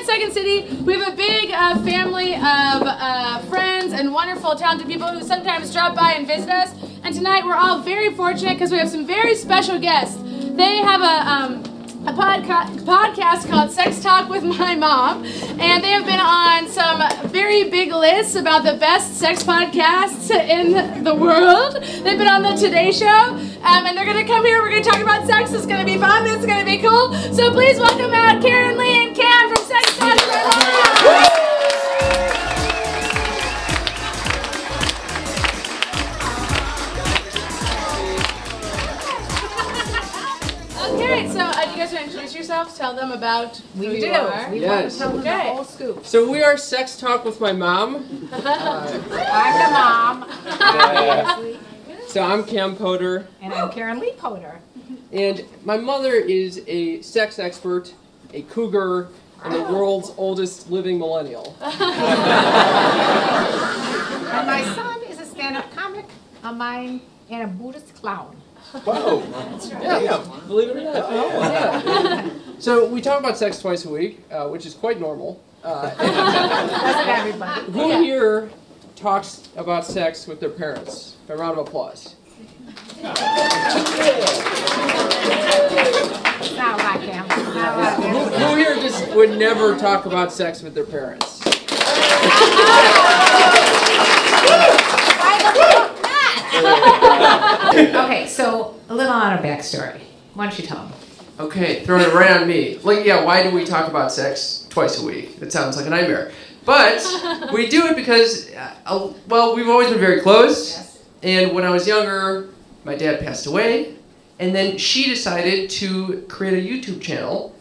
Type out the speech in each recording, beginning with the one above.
Second City, we have a big family of friends and wonderful, talented people who sometimes drop by and visit us. And tonight we're all very fortunate because we have some very special guests. They have a podcast called Sex Talk with My Mom, and they have been on some very big lists about the best sex podcasts in the world. They've been on the Today Show, and they're going to come here. We're going to talk about sex. It's going to be fun. It's going to be cool. So please welcome out KarenLee and Cam from Sex Talk with My Mom. Okay, so you guys want to introduce yourselves? Tell them about who you are. We want to tell them the whole scoop. So we are Sex Talk with My Mom. I'm the mom. So I'm Cam Potter. And I'm KarenLee Potter. And my mother is a sex expert, a cougar, and the world's oldest living millennial. And my son is a stand-up comic, a mime, and a Buddhist clown. Whoa! Yeah, believe it or not. Oh, yeah. So we talk about sex twice a week, which is quite normal. Doesn't everybody? Who here talks about sex with their parents? A round of applause. Not like him. Not like him. Who here just would never talk about sex with their parents? Okay, so a little on a backstory. Why don't you tell them? Okay, throwing it right on me. Like, yeah, why do we talk about sex twice a week? That sounds like a nightmare. But we do it because, well, we've always been very close. Yes. And when I was younger, my dad passed away. And then she decided to create a YouTube channel,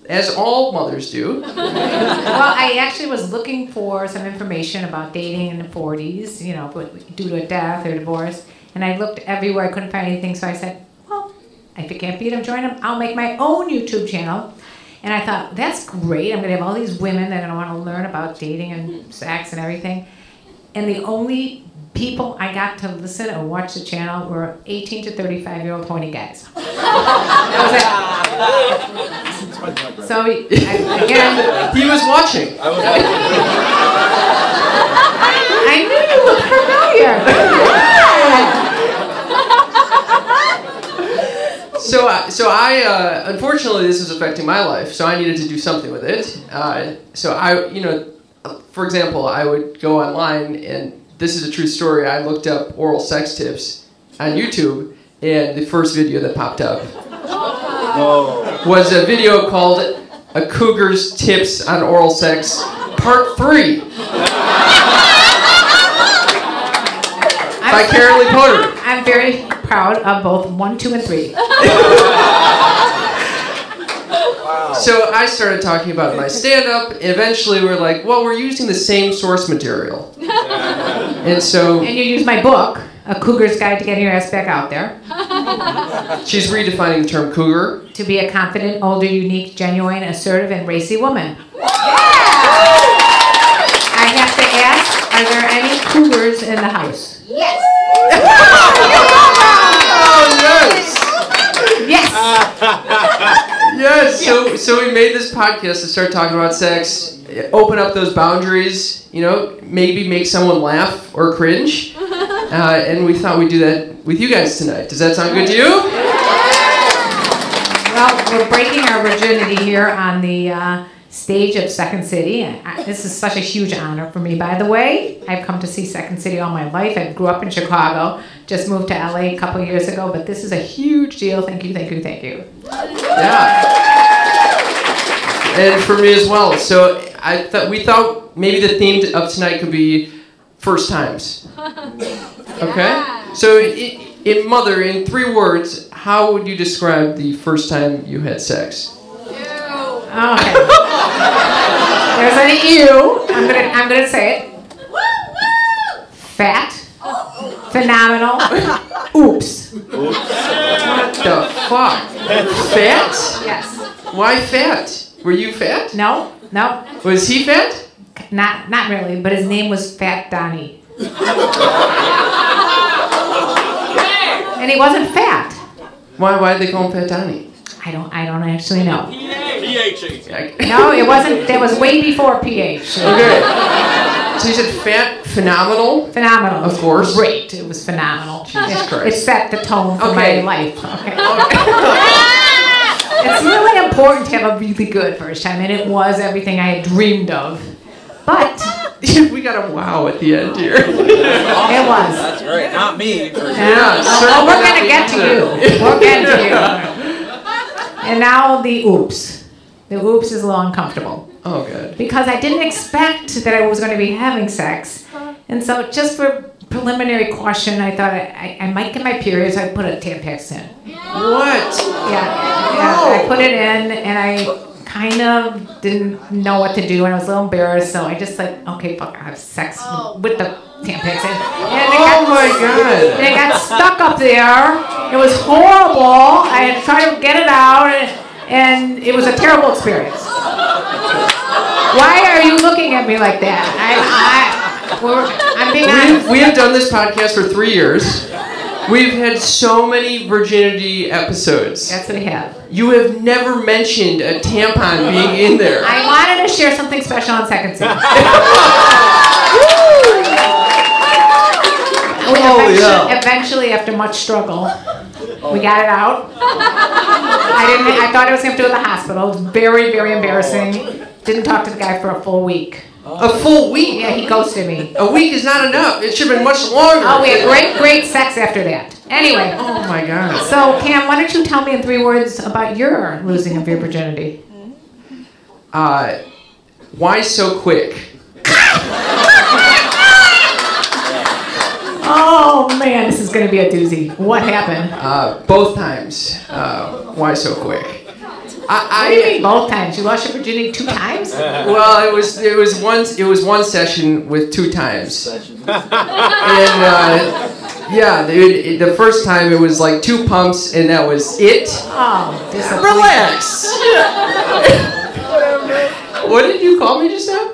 as all mothers do. Well, I actually was looking for some information about dating in the 40s, you know, due to a death or divorce. And I looked everywhere, I couldn't find anything, so I said, well, if you can't beat them, join them. I'll make my own YouTube channel. And I thought, that's great. I'm going to have all these women that are going to want to learn about dating and sex and everything. And the only people I got to listen or watch the channel were 18 to 35-year-old horny guys. That was it. So, again... He was watching. I knew you looked familiar. So I unfortunately, this was affecting my life, so I needed to do something with it. So I, you know, for example, I would go online, and this is a true story, I looked up oral sex tips on YouTube, and the first video that popped up was a video called A Cougar's Tips on Oral Sex, Part 3. By KarenLee Potter. I'm very proud of both 1, 2, and 3. So I started talking about my stand-up. Eventually, we're like, well, we're using the same source material. And so... And you use my book, A Cougar's Guide to Getting Your Ass Back Out There. She's redefining the term cougar. To be a confident, older, unique, genuine, assertive, and racy woman. Yeah! I have to ask, are there any cougars in the house? Yes! Oh, yes! Yes! So we made this podcast to start talking about sex, open up those boundaries, you know, maybe make someone laugh or cringe. And we thought we'd do that with you guys tonight. Does that sound good to you? Well, we're breaking our virginity here on the stage of Second City. This is such a huge honor for me, by the way. I've come to see Second City all my life. I grew up in Chicago, just moved to LA a couple years ago, but this is a huge deal. Thank you, thank you, thank you. Yeah. And for me as well. So we thought maybe the theme of tonight could be first times. Okay? So in Mother, in 3 words, how would you describe the first time you had sex? Okay. There's an ew. I'm gonna say it. Fat. Phenomenal. Oops. What the fuck? Fat? Yes. Why fat? Were you fat? No. Was he fat? Not really, but his name was Fat Donnie. And he wasn't fat. Why did they call him Fat Donnie? I don't actually know. pH. No, it wasn't. That was way before pH. Okay. So you said phenomenal? Phenomenal. Of course. Great. It was phenomenal. Jesus Christ. It set the tone for Okay. my life. Okay. It's really important to have a really good first time, and it was everything I had dreamed of. But we got a wow at the end here. it was. That's right. Not me. Oh, we're going to get to you. We'll get to you. And now the oops. The oops is a little uncomfortable. Oh, good. Because I didn't expect that I was going to be having sex. And so just for preliminary caution, I thought I might get my period, so I put a Tampax in. What? Yeah, I put it in, and I kind of didn't know what to do, and I was a little embarrassed, so I just said, okay, fuck, I have sex with the Tampax in. And Oh my God. And it got stuck up there. It was horrible. I had tried to get it out, and it was a terrible experience. Why are you looking at me like that? I'm being honest. We have done this podcast for 3 years. We've had so many virginity episodes. That's what we have. You have never mentioned a tampon being in there. I wanted to share something special on Second City. Eventually, after much struggle, we got it out. I thought I was going to have to go to the hospital. It was very, very embarrassing. Didn't talk to the guy for a full week. A full week? Yeah, he ghosted me. A week is not enough. It should have been much longer. Oh, we had great sex after that. Anyway. Oh my God. So, Cam, why don't you tell me in 3 words about your losing of your virginity? Why so quick? Oh, man, this is going to be a doozy. What happened? Both times. Why so quick? What do you mean both times? You lost your virginity 2 times? Well, it was one session with 2 times. And yeah, the first time it was like 2 pumps and that was it. Oh, relax. What did you call me just now?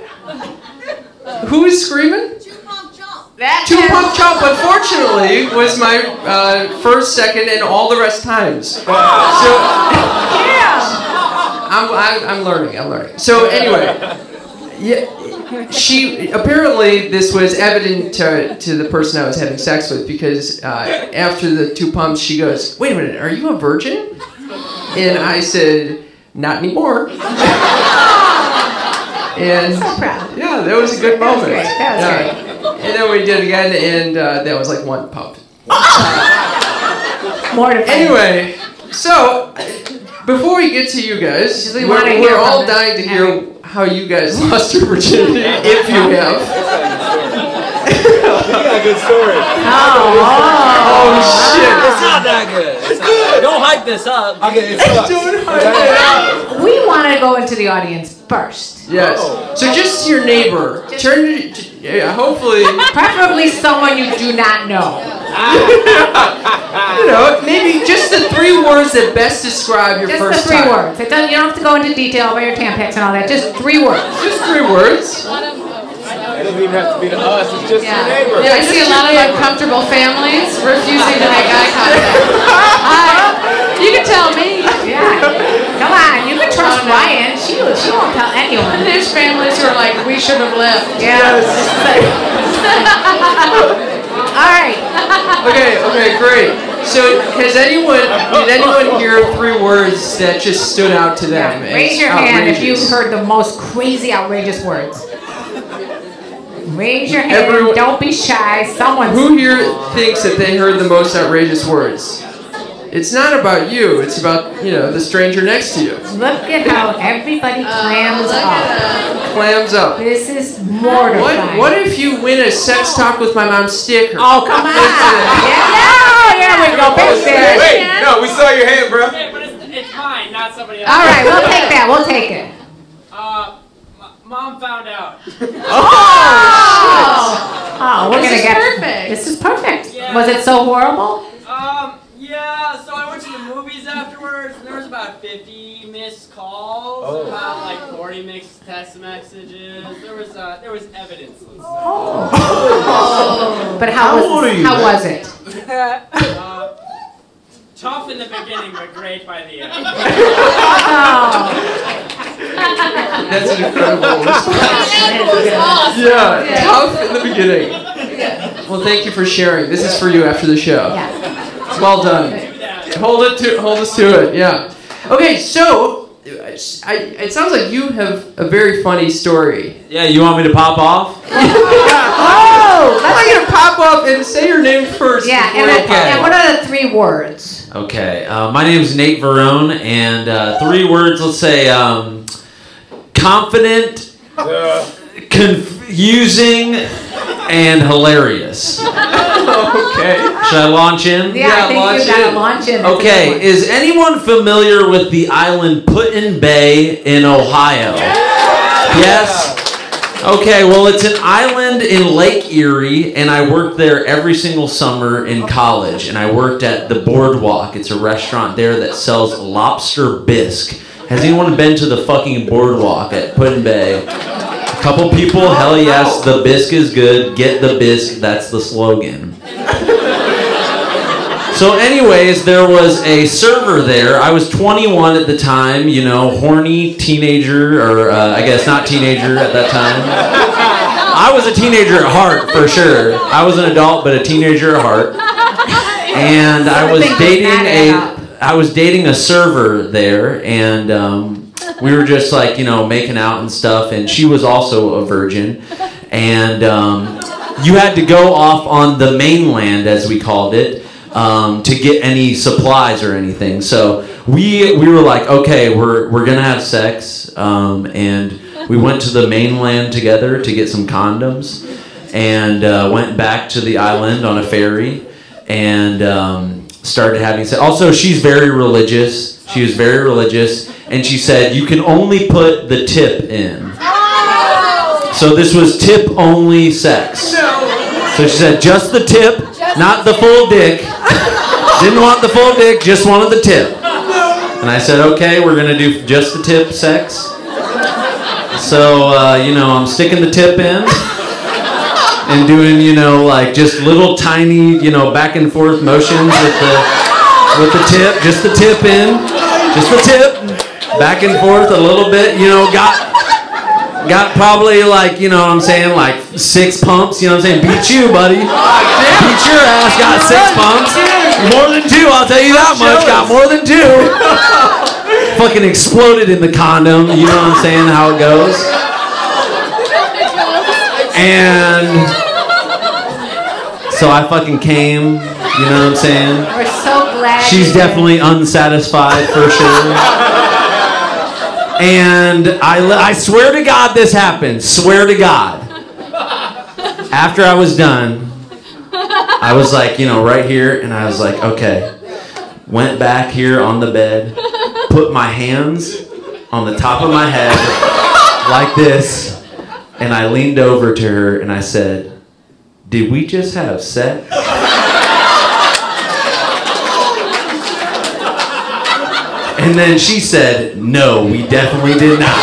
Who is screaming? 2-pump jump. 2-pump jump, unfortunately, was my first, second, and all the rest times. So, I'm learning. So anyway, yeah, she apparently this was evident to the person I was having sex with because after the 2 pumps, she goes, "Wait a minute, are you a virgin?" And I said, "Not anymore." And so proud. yeah, that was a good moment. That was great. And then we did it again, and that was like 1 pump. Mortified. Anyway, so before we get to you guys, we're all dying to hear how you guys lost your virginity, if you have. You got a good story. Oh shit! It's not that good. Don't hype this up. Okay, it's We want to go into the audience first. Yes. So just your neighbor. Turn to, hopefully. Preferably someone you do not know. You know, maybe just the 3 words that best describe your first Just the 3 time. words. You don't have to go into detail about your Tampax and all that. Just 3 words. Just 3 words. It doesn't even have to be to us. It's just your neighbor. I see a lot of uncomfortable families refusing to make eye contact. You can tell me. Yeah. Come on. You can trust Ryan. She won't tell anyone. There's families who are like, we should have left. Yeah. All right. Okay, great. So did anyone hear 3 words that just stood out to them? Yeah. Raise your hand if you've heard the most crazy, outrageous words. Raise your hand. Don't be shy. Who here thinks that they heard the most outrageous words? It's not about you. It's about, the stranger next to you. Look at how everybody clams up. Clams up. This is mortifying. What if you win a sex talk with my mom sticker? Oh, come on. There we go. Wait, no, we saw your hand, bro. Okay, but it's mine, not somebody else. All right, we'll take that. We'll take it. Mom found out. Oh, we're gonna get perfect. This is perfect. Yeah. Was it so horrible? Yeah, so I went to the movies afterwards, and there was about 50 missed calls, about like 40 mixed text messages. There was evidence. Let's say. But how was it? Tough in the beginning, but great by the end. That's an incredible response. Awesome. Yeah, tough in the beginning. Well, thank you for sharing. This is for you after the show. Yeah. Well done. Hold us to it. Yeah. Okay, so it sounds like you have a very funny story. Yeah, you want me to pop off? Oh! I'm gonna pop up and say your name first. Yeah, and what are the 3 words? Okay, my name is Nate Verone, and 3 words, let's say, confident, confusing, and hilarious. Okay. Should I launch in? Yeah, I think you gotta launch in. That's Okay, is anyone familiar with the island Put-in Bay in Ohio? Yes? Okay, well, it's an island in Lake Erie, and I worked there every single summer in college, and I worked at the Boardwalk. It's a restaurant there that sells lobster bisque. Has anyone been to the fucking Boardwalk at Put-in Bay? A couple people, hell yes, the bisque is good, get the bisque, that's the slogan. So anyways, there was a server there. I was 21 at the time, you know, horny teenager, or I guess not teenager at that time. I was a teenager at heart, for sure. I was an adult, but a teenager at heart. And I was dating a server there, and we were just like, you know, making out and stuff, and she was also a virgin. And you had to go off on the mainland, as we called it, to get any supplies or anything. So we were like, okay, we're gonna have sex, and we went to the mainland together to get some condoms, and went back to the island on a ferry, and started having sex. Also, she's very religious. She was very religious, and she said, you can only put the tip in. So this was tip-only sex. So she said, just the tip, not the full dick. Didn't want the full dick, just wanted the tip. And I said, okay, we're going to do just the tip sex. So, you know, I'm sticking the tip in and doing, you know, like just little tiny, you know, back and forth motions with the tip. Just the tip in. Just the tip. Back and forth a little bit, you know, got probably like, you know what I'm saying, like 6 pumps, you know what I'm saying? Beat you, buddy. Beat your ass, got 6 pumps. More than 2, I'll tell you that much. Got more than 2. Fucking exploded in the condom, you know what I'm saying, how it goes. And so I fucking came, you know what I'm saying? We're so glad. She's definitely unsatisfied for sure. And I swear to God this happened. Swear to God. After I was done, I was like, you know, right here, and I was like, okay. Went back here on the bed, put my hands on the top of my head like this, and I leaned over to her and I said, did we just have sex? And then she said, no, we definitely did not.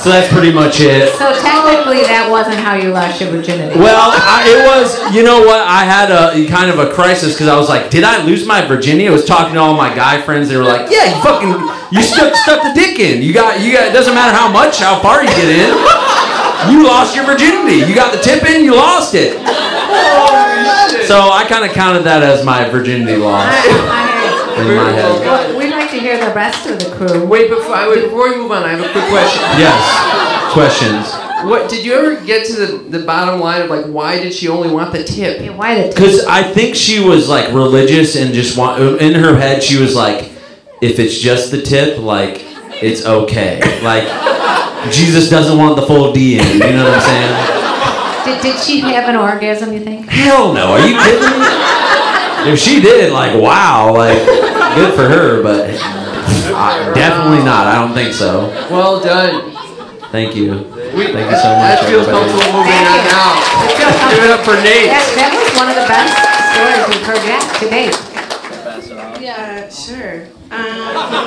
So that's pretty much it. So technically that wasn't how you lost your virginity. Well, it was, you know what, I had a kind of a crisis because I was like, did I lose my virginity? I was talking to all my guy friends. They were like, yeah, you stuck the dick in. You got, it doesn't matter how far you get in. You lost your virginity. You got the tip in, you lost it. So I kind of counted that as my virginity loss in my head. Well, we'd like to hear the rest of the crew. Wait, before we move on, I have a quick question. Yes, questions. What did you ever get to the bottom line of like why did she only want the tip? Yeah, why the tip? Because I think she was like religious and just in her head she was like, if it's just the tip, like it's okay. Like Jesus doesn't want the full D in. You know what I'm saying? Did she have an orgasm, you think? Hell no, are you kidding me? If she did, like, wow, like, good for her, but definitely not. I don't think so. Well done. Thank you. Thank you so much. That feels comfortable moving on now. Give it up for Nate. That was one of the best stories we've heard yet to date. Sure.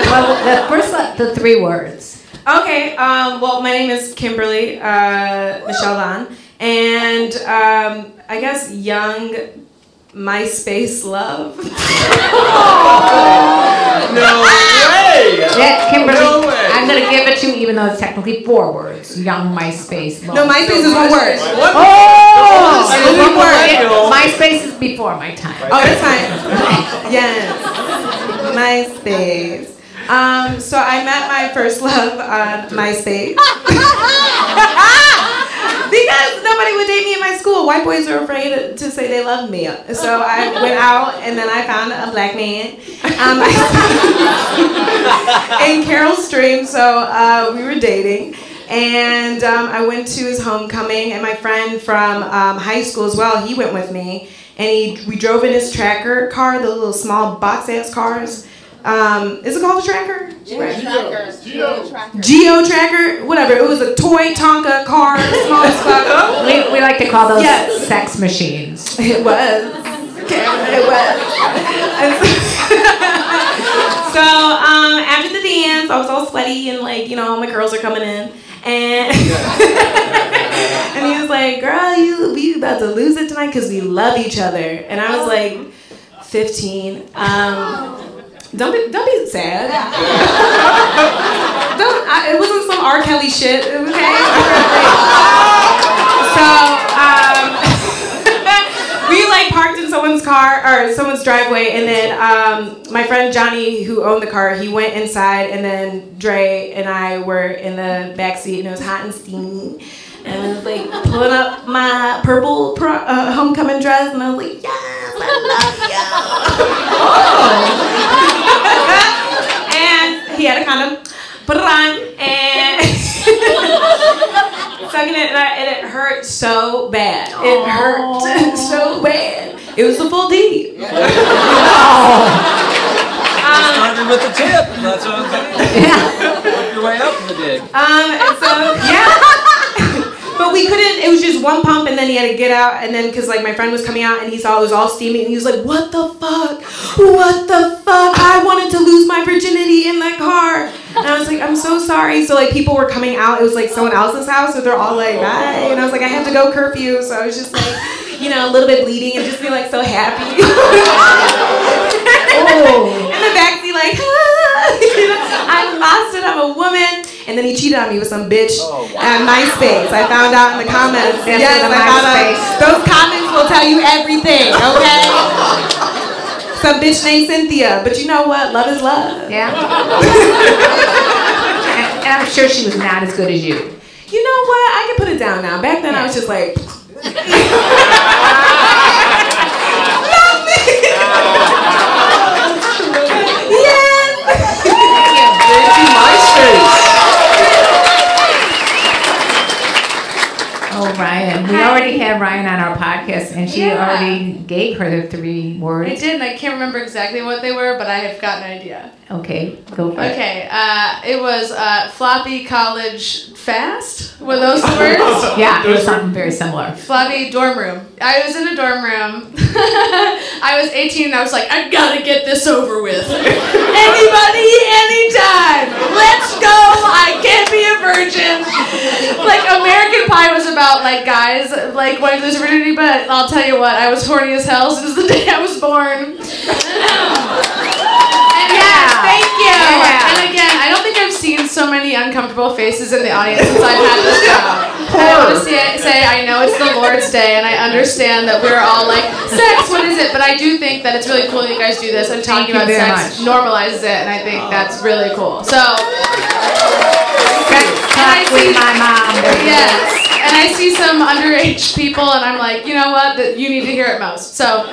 Well, the 3 words. Okay, well, my name is Kimberly Michelle Vaughn, and I guess young MySpace love. No way! Yeah, Kimberly, No way. I'm going to give it to you even though it's technically 4 words. Young MySpace. Love. No, MySpace is one word. Oh! It was one word. MySpace is before my time. Oh, that's fine. Yes. MySpace. So I met my first love on MySpace. Because nobody would date me in my school. White boys are afraid to say they love me. So I went out and then I found a black man in Carroll Stream. So we were dating. And I went to his homecoming, and my friend from high school as well, he went with me. And we drove in his tracker car, the little small box-ass cars. Is it called a tracker? Geo tracker, whatever. It was a toy Tonka car, small as fuck. We like to call those sex machines. It was. It was. So after the dance, I was all sweaty and like, you know, my curls are coming in. And and he was like, girl, we about to lose it tonight because we love each other. And I was like 15. Don't be sad. It wasn't some R. Kelly shit, okay? So we like parked in someone's car or someone's driveway, and then my friend Johnny, who owned the car, he went inside, and then Dre and I were in the back seat, and it was hot and steamy. And I was like pulling up my purple homecoming dress, and I was like, yes, I love you. And he had a condom, put it on, and sucking it, and it hurt so bad. It hurt so bad. It was the full D. Started with the tip. That's what I'm saying. Work your way up to the dick. And so, yeah. But we couldn't, it was just one pump, and then he had to get out, and then, because, like, my friend was coming out, and he saw it was all steamy, and he was like, what the fuck? What the fuck? I wanted to lose my virginity in that car. And I was like, I'm so sorry. So, like, people were coming out. It was, like, someone else's house, so they're all like, bye. And I was like, I have to go curfew. So I was just, like, you know, a little bit bleeding and just be, like, so happy. In the backseat, like, you know, I lost it. I'm a woman. And then he cheated on me with some bitch at MySpace. I found out in the comments. Yes, I found out. Those comments will tell you everything, okay? Some bitch named Cynthia. But you know what? Love is love. Yeah. and I'm sure she was not as good as you. You know what? I can put it down now. Back then I was just like... Love me! Yes! MySpace. Oh, Ryan. We already had Ryan on our podcast, and she already gave her the 3 words. I did, and I can't remember exactly what they were, but I have got an idea. Okay, go for it. Okay, it was floppy college fast. Were those the words? Yeah, it was something very similar. Floppy dorm room. I was in a dorm room. I was 18 and I was like, I gotta get this over with. Anybody, anytime. Let's go. I can't be a virgin. Like, American Pie was about, like, guys, like, wanting to lose virginity, but I'll tell you what, I was horny as hell since the day I was born. Thank you. Yeah. And again, I don't think I've seen so many uncomfortable faces in the audience since I've had this job. I want to say I know it's the Lord's Day, and I understand that we're all like, sex, what is it? But I do think that it's really cool that you guys do this, and talking about sex normalizes it, and I think that's really cool. So, my mom. Yes. And I see some underage people, and I'm like, you know what? You need to hear it most. So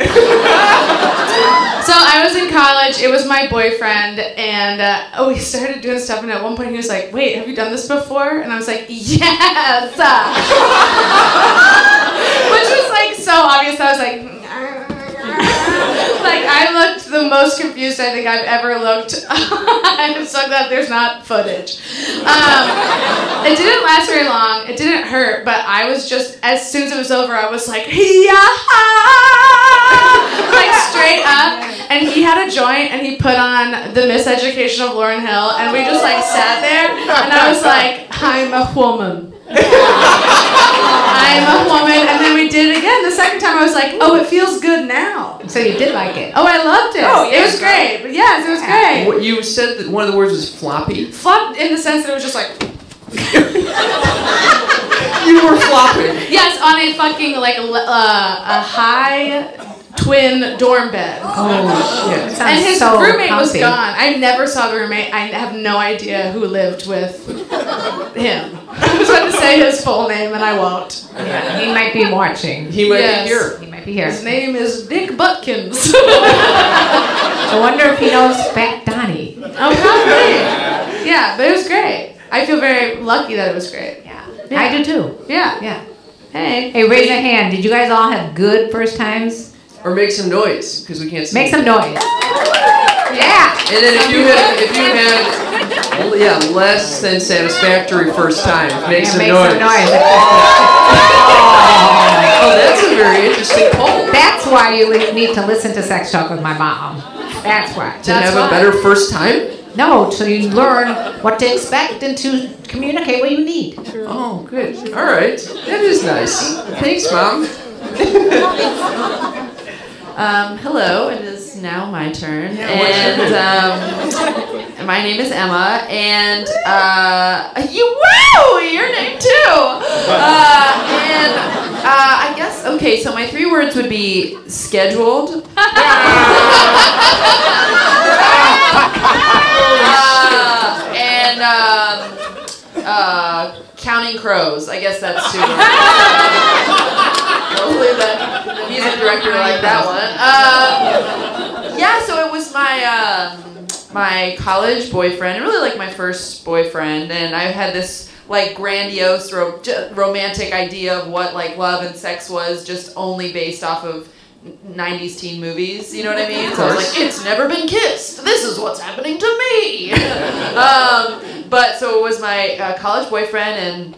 I was in college. It was my boyfriend, and we started doing stuff. And at one point, he was like, "Wait, have you done this before?" And I was like, "Yes." Which was like so obvious. I was like. Like, I looked the most confused I think I've ever looked. I'm so glad there's not footage. It didn't last very long. It didn't hurt, but I was just, as soon as it was over, I was like, yeah, like straight up. And he had a joint, and he put on The Miseducation of Lauryn Hill, and we just like sat there, and I was like, I'm a woman. I'm a woman, and then we did it again. The second time I was like, oh, it feels good now. So you did like it? Oh, I loved it. Oh, It was great. But yes, it was great. What, you said that one of the words was floppy. Flop in the sense that it was just like, You were flopping. yes, on a fucking like a high twin dorm bed. Oh shit! That sounds And his so roommate was comfy. gone. I never saw the roommate. I have no idea who lived with him. I was about to say his full name, and I won't. Yeah, he might be watching. He might Yes. be here. He might be here. His name is Dick Butkins. I wonder if he knows Fat Donnie. Oh, probably. Yeah, but it was great. I feel very lucky that it was great. Yeah. I do too. Yeah. Yeah. Hey. Hey, raise a hand. Did you guys all have good first times? Or make some noise, because we can't see. Make some noise. Yeah. And then if you had less than satisfactory first times, make some Make noise. some noise. Oh, that's a very interesting poll. That's why you need to listen to Sex Talk with my mom. That's why. To have a better first time? No, so you learn what to expect and to communicate what you need. Oh, good. All right. That is nice. Thanks, Mom. Hello, it is now my turn, Yeah, and my name is Emma, and your name too. I guess okay. So my 3 words would be scheduled, and counting crows. I guess that's 2 words. Hopefully the music director liked that one. Yeah, so it was my college boyfriend, really like my first boyfriend, and I had this like grandiose romantic idea of what like love and sex was, just only based off of 90s teen movies, you know what I mean? So I was like, it's never been kissed. This is what's happening to me. But so it was my college boyfriend, and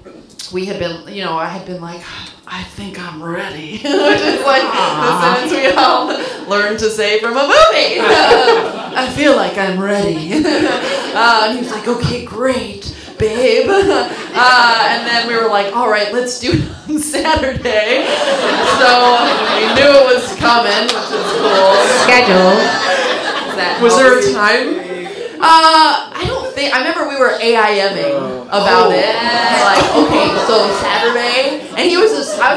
we had been, I had been like, I think I'm ready. Which is like the sentence we all learned to say from a movie. I feel like I'm ready. And he was like, okay, great, babe. And then we were like, all right, let's do it on Saturday. So we knew it was coming, which is cool. Schedule. Was there a time? I remember we were AIMing about it. Like, okay, so Saturday, and I was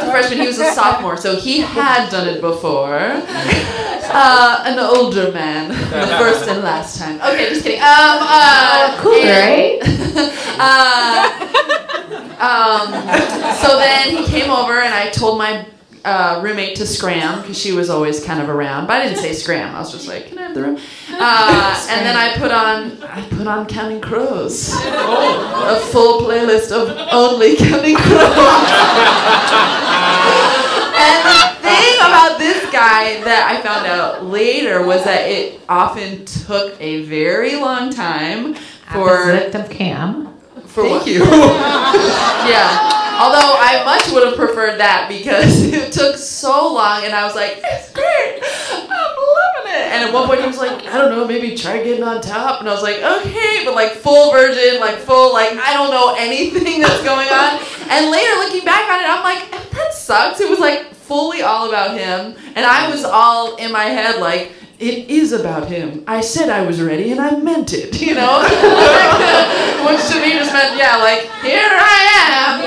a freshman, he was a sophomore, so he had done it before. An older man, the first and last time. Okay, just kidding. Cool, right? So then he came over, and I told my roommate to scram, because she was always kind of around, but I didn't say scram. I was just like, can I have the room? And then I put on Counting Crows, a full playlist of only Counting Crows. And the thing about this guy that I found out later was that it often took a very long time for Opposite of Cam. Thank you. Yeah. Although I much would have preferred that, because it took so long, and I was like, it's great, I'm loving it. And at one point he was like, I don't know, maybe try getting on top. And I was like, okay, but like full virgin, like full, like I don't know anything that's going on. And later looking back on it, I'm like, that sucks. It was like fully all about him. And I was all in my head like, it is about him. I said I was ready, and I meant it, Which to me just meant, yeah, like, here I am.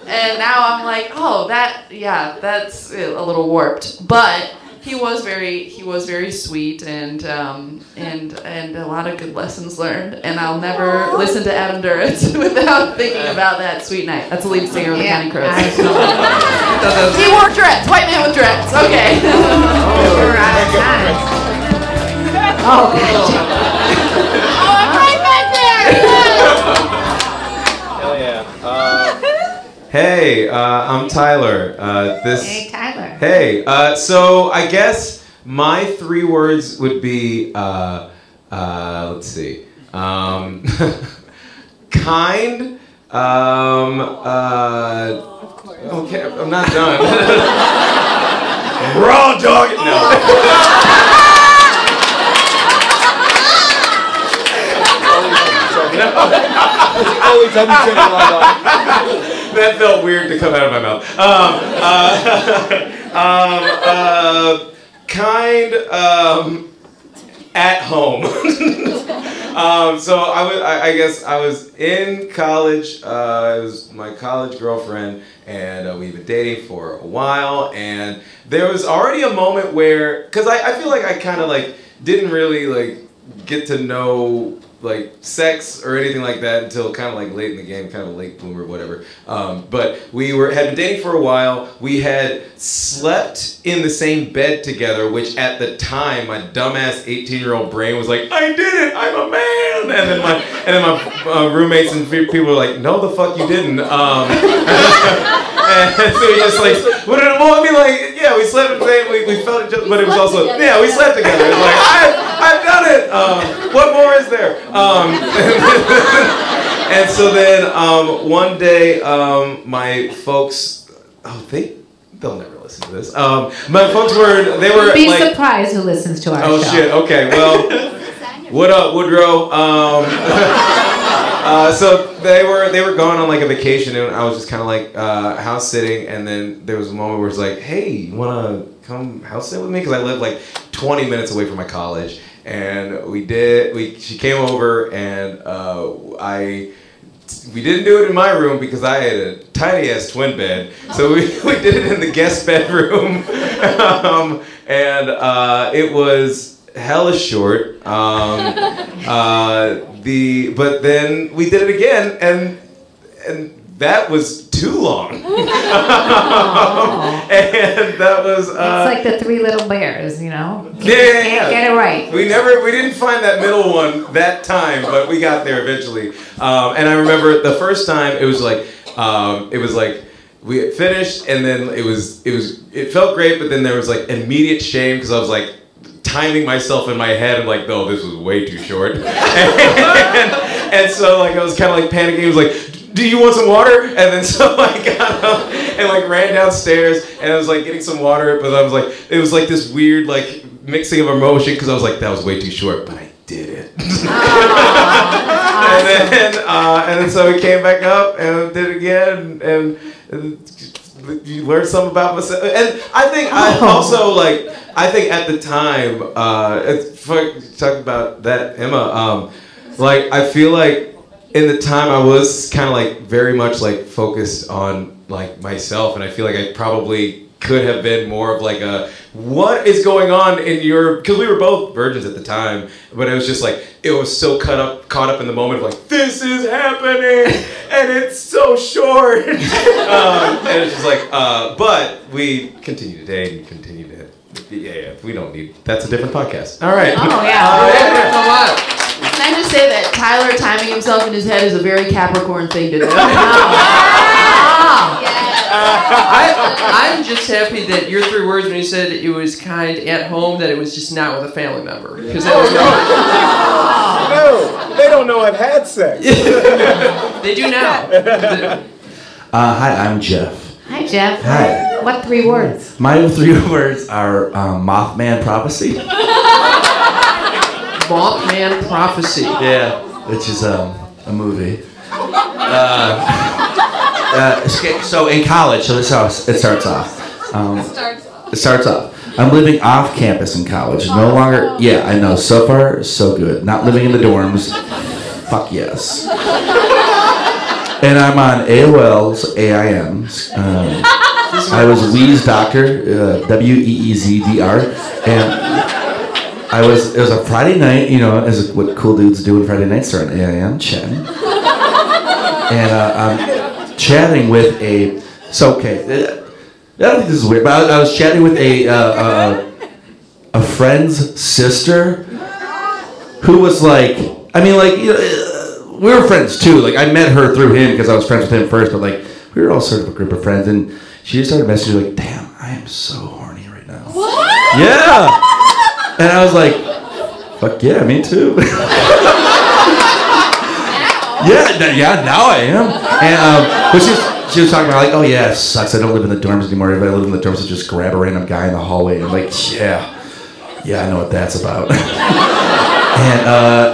And now I'm like, oh, that's a little warped. But he was very sweet, and a lot of good lessons learned. And I'll never listen to Adam Duritz without thinking about that sweet night. That's the lead singer of the Counting Crows. He wore dreads. White man with dreads. Okay. We're out of time. Oh, gotcha. I'm right back there. Hell yeah. Hey, I'm Tyler. Hey, Tyler. Hey, so I guess my 3 words would be, let's see, kind, okay, I'm not done. Raw dog, no. always haven't said it right off. That felt weird to come out of my mouth. At home. So I guess I was in college. It was my college girlfriend, and we've been dating for a while. And there was already a moment where, because I feel like I kind of like didn't really like get to know like sex or anything like that until kind of like late in the game, kind of a late bloomer, whatever. But we had been dating for a while. We had slept in the same bed together, which at the time my dumbass 18-year-old brain was like, I did it, I'm a man. And then my roommates and people were like, no, the fuck you didn't. And so we just like, well, I mean, like, yeah, we slept in the same, we felt each other, but it was also, yeah, we slept together. It was like, I've done it. What more is there? And so then one day, my folks, they'll never listen to this. My folks they were Be like, surprised who listens to our show. oh shit, okay, well, what up, Woodrow? So they were going on like a vacation, and I was just kind of like house sitting, and then there was a moment where it's like, hey, you wanna come house sit with me? Because I live like 20 minutes away from my college, and she came over, and we didn't do it in my room because I had a tiny ass twin bed, so we did it in the guest bedroom, and it was hella short. But then we did it again, and that was too long. And that was. It's like the Three Little Bears, you know. Yeah. Can't get it right. We didn't find that middle one that time, but we got there eventually. And I remember the first time it was like we had finished, and then it felt great, but then there was like immediate shame because I was like timing myself in my head. I'm like, no, this was way too short. and so like I was kind of like panicking. It was like, do you want some water? And then so I got up and like ran downstairs, and I was like getting some water, but I was like, it was like this weird like mixing of emotion because I was like, that was way too short, but I did it. And then so we came back up and did it again, and you learn something about myself. And I think I also like, I think at the time, talk about that, Emma, like I feel like in the time I was kind of like very much like focused on like myself, and I feel like I probably could have been more of like a, what is going on in your, because we were both virgins at the time, but it was just like, it was so caught up in the moment of like, this is happening, and it's so short. And it's just like, but we continue to date and continue to, we don't need, that's a different podcast. All right. Oh, yeah. Can I just say that Tyler timing himself in his head is a very Capricorn thing to do? I'm just happy that your 3 words when you said it was kind at home, that it was just not with a family member. Because that was No, they don't know I've had sex. They do now. Hi, I'm Jeff. Hi, Jeff. Hi. What 3 words? My 3 words are Mothman Prophecy. Mothman Prophecy. Yeah, which is a movie. So in college, so this is how it starts off. It starts off. I'm living off campus in college. No longer, yeah, I know. So far, so good. Not living in the dorms. Fuck yes. And I'm on AOL's AIMs. I was Wee's doctor, WEEZDR, and it was a Friday night, you know, as what cool dudes do on Friday nights, are on AIM chatting. And I'm chatting with I don't think this is weird, but I was chatting with a friend's sister who was like, I mean, like, you know, we were friends too. Like, I met her through him because I was friends with him first, but like, we were all sort of a group of friends, and she just started messaging like, damn, I am so horny right now. What? Yeah. And I was like, fuck yeah, me too. Yeah, now I am. And but she was talking about like, oh yeah, it sucks. I don't live in the dorms anymore. If I live in the dorms, I just grab a random guy in the hallway. And I'm like, yeah, I know what that's about.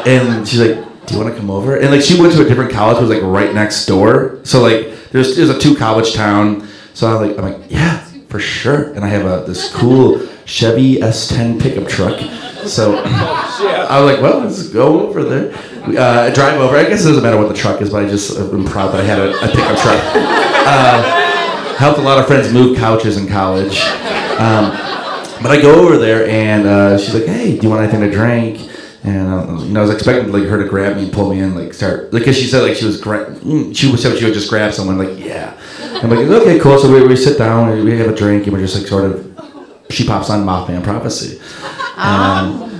And she's like, do you want to come over? And like she went to a different college, it was like right next door. So like there's a 2-college town. So I'm like, yeah, for sure. And I have this cool Chevy S10 pickup truck. So I was like, well, let's go over there. Drive over. I guess it doesn't matter what the truck is, but I just am proud that I had a pickup truck. Helped a lot of friends move couches in college. But I go over there and she's like, hey, do you want anything to drink? And I was expecting like her to grab me and pull me in, like start, like, cause she said like she said she would just grab someone, like yeah. I'm like, okay, cool. So we sit down, we have a drink, and we're just like sort of. She pops on Mothman Prophecy.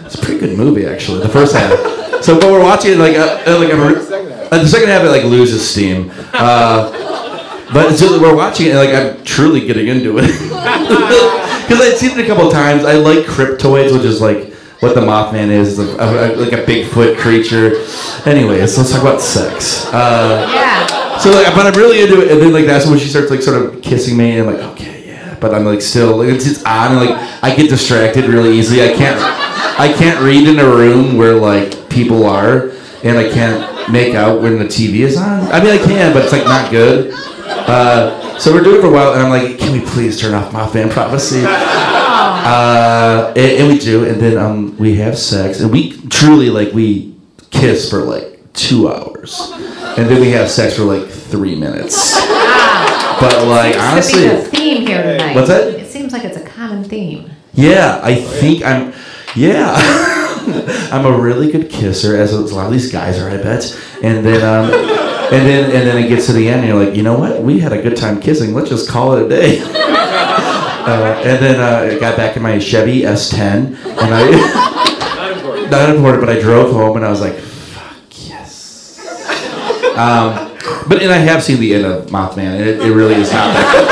It's a pretty good movie actually. The first half. So but we're watching it the second half it like loses steam. But so we're watching it and like I'm truly getting into it because I'd seen it a couple of times. I like cryptoids, which is like. What the Mothman is like a Bigfoot creature. Anyways, let's talk about sex. Yeah. So, like, but I'm really into it, and then like that's when she starts like sort of kissing me, and I'm like, okay, yeah. But I'm like still, like, it's on, and like I get distracted really easily. I can't read in a room where like people are, and I can't make out when the TV is on. I mean, I can, but it's like not good. So we're doing it for a while, and I'm like, can we please turn off Mothman Prophecy? And we do, and then we have sex, and we truly like we kiss for like 2 hours, and then we have sex for like 3 minutes. But like honestly, the theme here tonight. What's that? It seems like it's a common theme. Yeah, I think I'm. Yeah, I'm a really good kisser, as a lot of these guys are, I bet. And then and then it gets to the end, and you're like, you know what? We had a good time kissing. Let's just call it a day. And then I got back in my Chevy S10, and not important, but I drove home, and I was like, fuck yes. But I have seen the end of Mothman, and it really is not that good.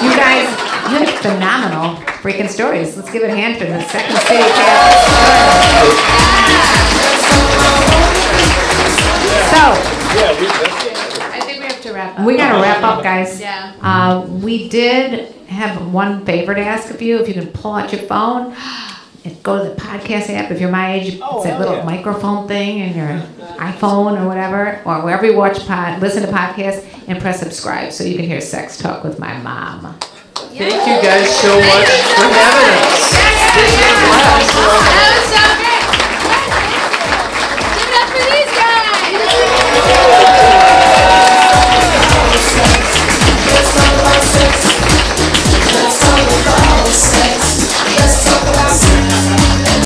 You guys, you have phenomenal freaking stories. Let's give it a hand for the Second City So, I think we have to wrap up. we gotta wrap up, guys. Yeah. We did have one favor to ask of you. If you can pull out your phone and go to the podcast app. If you're my age, it's that little microphone thing in your iPhone or whatever, or wherever you listen to podcasts, and press subscribe so you can hear Sex Talk with my mom. Thank you guys so much for having us. This was a blast. That was so